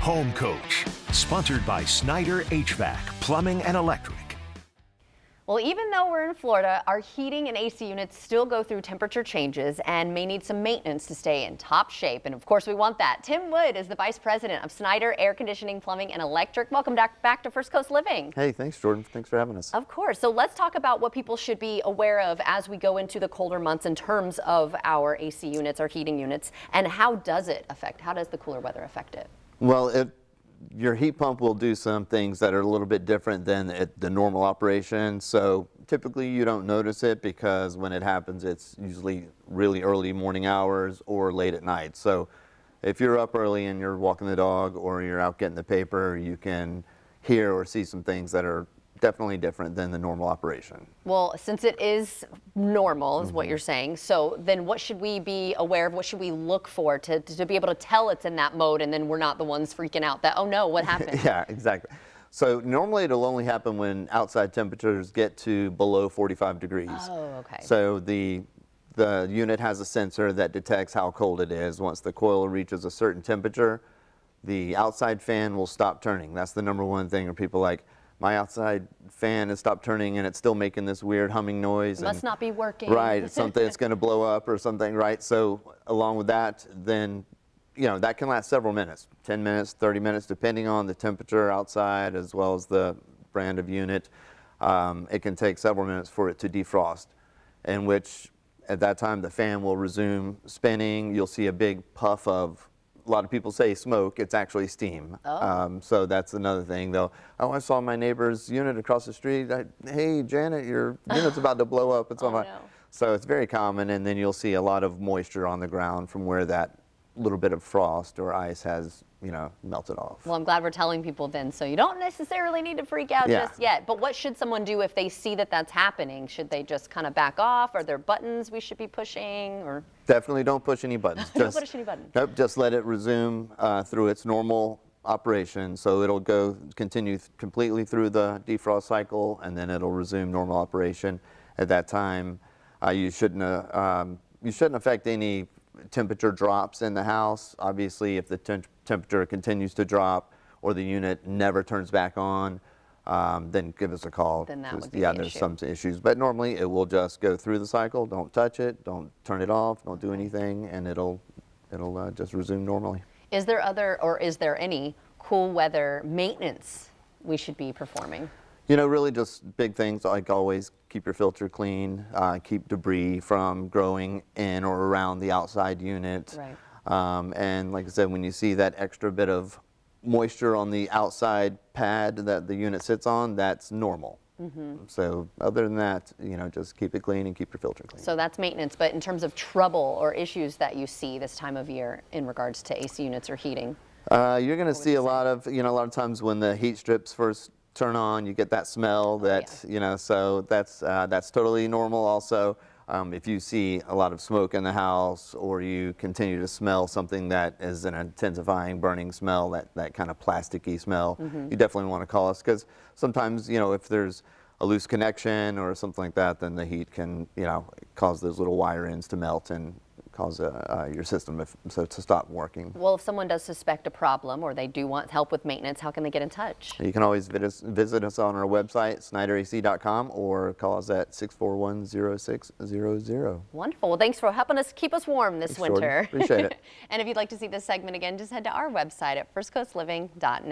Home Coach, sponsored by Snyder HVAC, Plumbing and Electric. Well, even though we're in Florida, our heating and AC units still go through temperature changes and may need some maintenance to stay in top shape. And of course, we want that. Tim Wood is the Vice President of Snyder Air Conditioning, Plumbing and Electric. Welcome back to First Coast Living. Hey, thanks, Jordan. Thanks for having us. Of course. So let's talk about what people should be aware of as we go into the colder months in terms of our AC units, our heating units, and how does the cooler weather affect it? Well, your heat pump will do some things that are a little bit different than the normal operation. So typically you don't notice it because when it happens, it's usually really early morning hours or late at night. So if you're up early and you're walking the dog or you're out getting the paper, you can hear or see some things that are definitely different than the normal operation. Well, since it is normal, is what you're saying, so then what should we be aware of? What should we look for to be able to tell it's in that mode and then we're not the ones freaking out that, oh no, what happened? Yeah, exactly. So normally it'll only happen when outside temperatures get to below 45 degrees. Oh, okay. So the unit has a sensor that detects how cold it is. Once the coil reaches a certain temperature, the outside fan will stop turning. That's the number one thing. Or people like, my outside fan has stopped turning and it's still making this weird humming noise. It must not be working. Right, something that's going to blow up or something, right? So along with that, then, that can last several minutes, 10 minutes, 30 minutes, depending on the temperature outside as well as the brand of unit. It can take several minutes for it to defrost, in which at that time the fan will resume spinning. You'll see a big puff of, a lot of people say smoke, it's actually steam. Oh. So that's another thing. I saw my neighbor's unit across the street. Hey, Janet, your unit's about to blow up. It's on fire. No. So it's very common, and then you'll see a lot of moisture on the ground from where that little bit of frost or ice has, melted off. Well, I'm glad we're telling people then, so you don't necessarily need to freak out just yet. But what should someone do if they see that that's happening? Should they just kind of back off? Are there buttons we should be pushing? Or Definitely don't push any buttons. Don't push any buttons. Nope, just let it resume through its normal operation. So it'll continue completely through the defrost cycle, and then it'll resume normal operation. At that time, you shouldn't affect any temperature drops in the house. Obviously, if the temperature continues to drop or the unit never turns back on, then give us a call. Then that would be the the there's issue. some issues, but normally it will just go through the cycle. Don't touch it, don't turn it off, don't do anything, and it'll just resume normally. Is there any cool weather maintenance we should be performing? Really just big things like always keep your filter clean, keep debris from growing in or around the outside unit. Right. And like I said, when you see that extra bit of moisture on the outside pad that the unit sits on, that's normal. So other than that, just keep it clean and keep your filter clean. So that's maintenance, but in terms of trouble or issues that you see this time of year in regards to AC units or heating? You're going to see a lot of times when the heat strips first turn on, you get that smell so that's totally normal also. If you see a lot of smoke in the house or you continue to smell something that is an intensifying burning smell, that kind of plasticky smell, you definitely want to call us, because sometimes, if there's a loose connection or something like that, then the heat can, cause those little wire ends to melt and cause your system to stop working. Well, if someone does suspect a problem or they do want help with maintenance, how can they get in touch? You can always visit us on our website, snyderac.com, or call us at 641-0600. Wonderful. Well, thanks for helping us keep us warm this winter. Jordan. Appreciate it. And if you'd like to see this segment again, just head to our website at firstcoastliving.net.